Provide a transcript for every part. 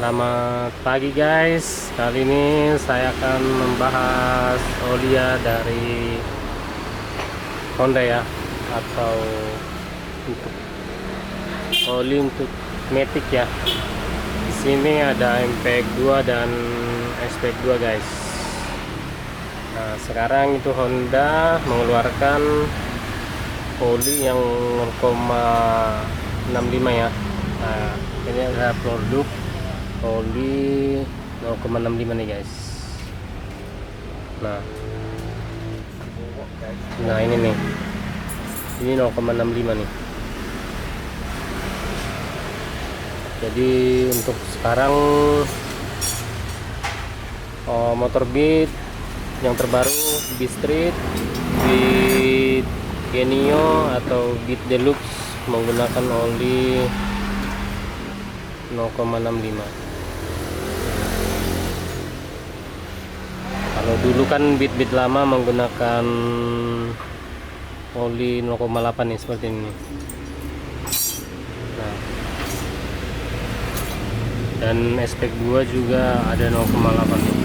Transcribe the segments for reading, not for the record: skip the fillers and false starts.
Selamat pagi guys. Kali ini saya akan membahas Olia dari Honda ya, atau untuk oli untuk Matic ya. Di sini ada MPX2 dan SPX2 guys. Nah, sekarang itu Honda mengeluarkan oli yang 0,65 ya. Nah, ini ada produk oli 0,65 nih guys. Nah ini nih, ini 0,65 nih. Jadi untuk sekarang motor Beat yang terbaru, Beat Street, Beat Genio atau Beat Deluxe menggunakan oli 0,65. Kalau dulu kan Beat lama menggunakan oli 0,8 nih seperti ini. Nah, dan SPX2 juga ada 0,8 nih.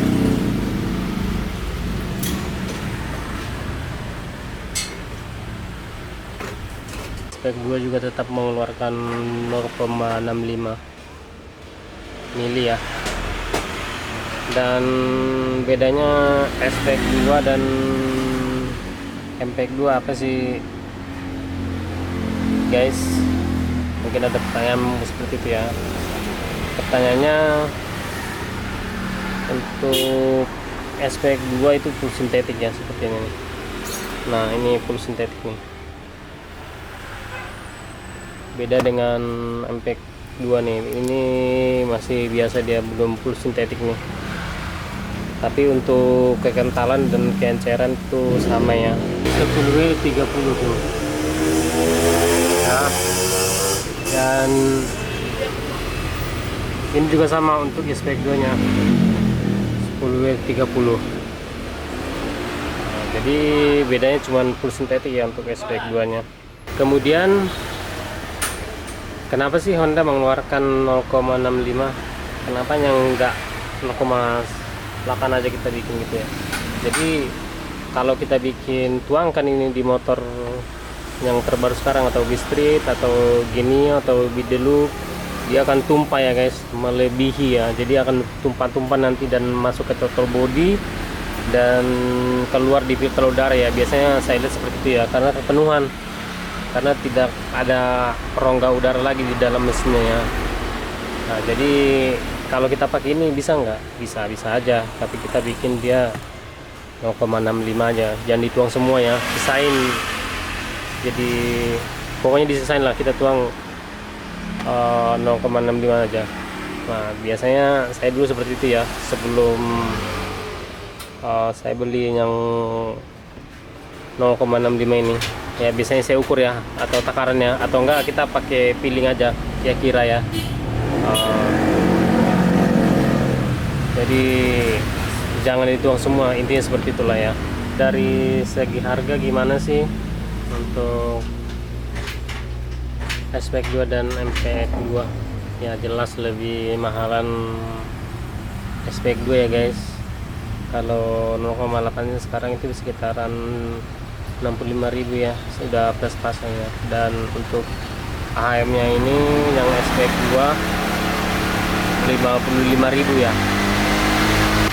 SPX2 juga tetap mengeluarkan 0,65 mili ya. Dan bedanya SPX2 dan MPX2 apa sih guys? Mungkin ada pertanyaan seperti itu ya. Pertanyaannya, untuk SPX2 itu full sintetik ya, seperti ini. Nah ini full sintetik nih, beda dengan MPX2 nih. Ini masih biasa, dia belum full sintetik nih. Tapi untuk kekentalan dan keenceran itu sama ya, 10W30 tuh ya. Dan ini juga sama untuk SPX2 nya, 10W30. Nah, jadi bedanya cuma full sintetik ya untuk SPX2 nya. Kemudian kenapa sih Honda mengeluarkan 0,65? Kenapa yang enggak 0,8 aja kita bikin gitu ya? Jadi kalau kita bikin, tuangkan ini di motor yang terbaru sekarang, atau Beat Street atau Genio atau Beat Deluxe, dia akan tumpah ya guys, melebihi ya. Jadi akan tumpah-tumpah nanti dan masuk ke throttle body dan keluar di filter udara ya. Biasanya saya lihat seperti itu ya, karena kepenuhan, karena tidak ada rongga udara lagi di dalam mesinnya ya. Nah jadi kalau kita pakai ini bisa nggak? Bisa aja, tapi kita bikin dia 0,65 aja, jangan dituang semua ya, sisain. Jadi pokoknya disisain lah, kita tuang 0,65 aja. Nah biasanya saya dulu seperti itu ya, sebelum saya beli yang 0,65 ini ya. Biasanya saya ukur ya, atau takarannya, atau enggak kita pakai piling aja kira-kira ya. Jadi jangan dituang semua, intinya seperti itulah ya. Dari segi harga gimana sih untuk SPX2 dan MPX2? Ya jelas lebih mahalan SPX2 ya guys. Kalau 0,8 sekarang itu sekitaran 65.000 ya, sudah plus pasangnya. Dan untuk AHM nya ini yang SPX2 55.000 ya.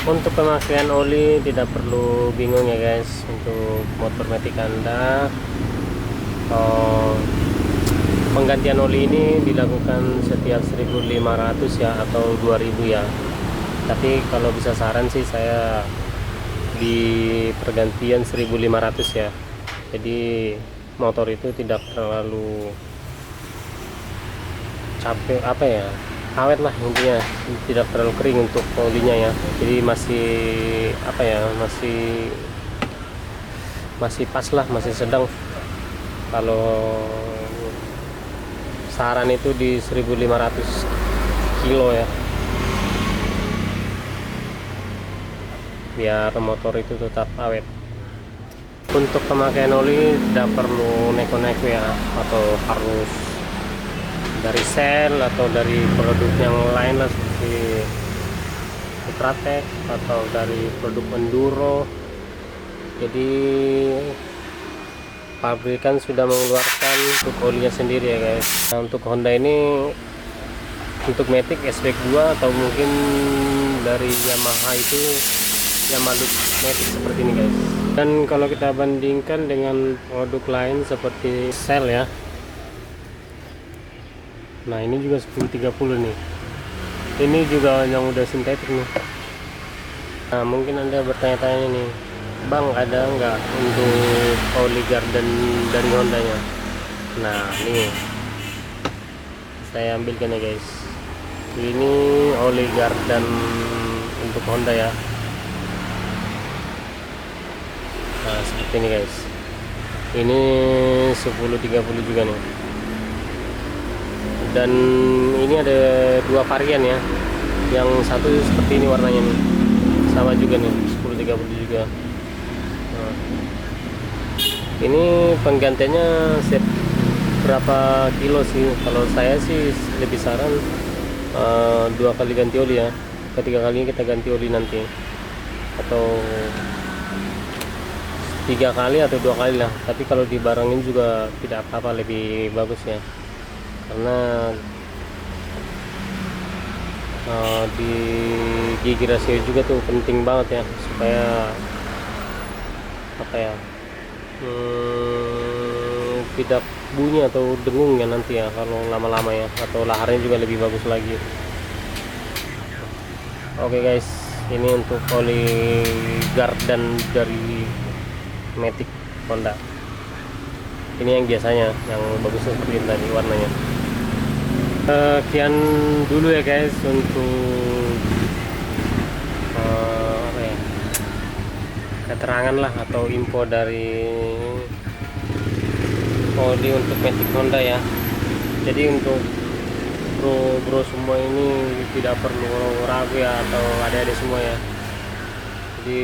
Untuk pemakaian oli tidak perlu bingung ya guys. Untuk motor Matic Anda, penggantian oli ini dilakukan setiap 1.500 ya, atau 2.000 ya. Tapi kalau bisa saran sih saya di pergantian 1.500 ya. Jadi motor itu tidak terlalu capek, apa ya, awet lah intinya, tidak terlalu kering untuk olinya ya. Jadi masih apa ya, masih pas lah, masih sedang. Kalau saran itu di 1.500 kilo ya, biar motor itu tetap awet. Untuk pemakaian oli tidak perlu neko-neko ya, atau harus dari Shell atau dari produk yang lain lah, seperti Ultratech atau dari produk Enduro. Jadi pabrikan sudah mengeluarkan untuk olinya sendiri ya guys. Nah, untuk Honda ini, untuk Matic S-Back 2 atau mungkin dari Yamaha itu Yamaha Matic seperti ini guys. Dan kalau kita bandingkan dengan produk lain seperti Shell ya, nah ini juga 1030 nih, ini juga yang udah sintetik nih. Nah mungkin Anda bertanya-tanya nih, Bang, ada nggak untuk oli garden dari Hondanya? Nah nih saya ambilkan ya guys, ini oli garden untuk Honda ya. Nah seperti ini guys, ini 1030 juga nih. Dan ini ada dua varian ya, yang satu seperti ini warnanya nih, sama juga nih 1030 juga. Nah, ini penggantiannya set berapa kilo sih? Kalau saya sih lebih saran 2 kali ganti oli ya, ketiga kalinya kita ganti oli nanti, atau 3 kali atau 2 kali lah. Tapi kalau dibarengin juga tidak apa-apa, lebih bagus ya, karena di gigi rasio juga tuh penting banget ya, supaya apa ya, tidak bunyi atau dengung ya nanti ya kalau lama-lama ya, atau laharnya juga lebih bagus lagi. Oke guys, ini untuk oli garden dari Matic Honda. Ini yang biasanya, yang bagusnya seperti ini tadi warnanya. Sekian dulu ya guys untuk apa ya, keterangan lah atau info dari oli untuk Matic Honda ya. Jadi untuk bro semua ini tidak perlu ragu ya, atau adik-adik semua ya. Jadi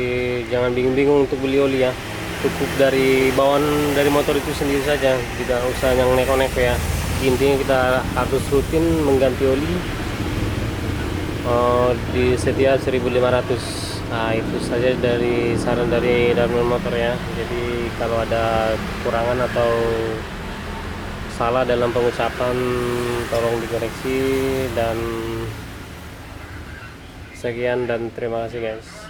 jangan bingung-bingung untuk beli oli ya. Cukup dari bawaan dari motor itu sendiri saja, tidak usah yang neko-neko ya. Intinya kita harus rutin mengganti oli di setiap 1500. Nah itu saja dari saran dari Darman Motor ya. Jadi kalau ada kekurangan atau salah dalam pengucapan tolong dikoreksi. Dan sekian dan terima kasih guys.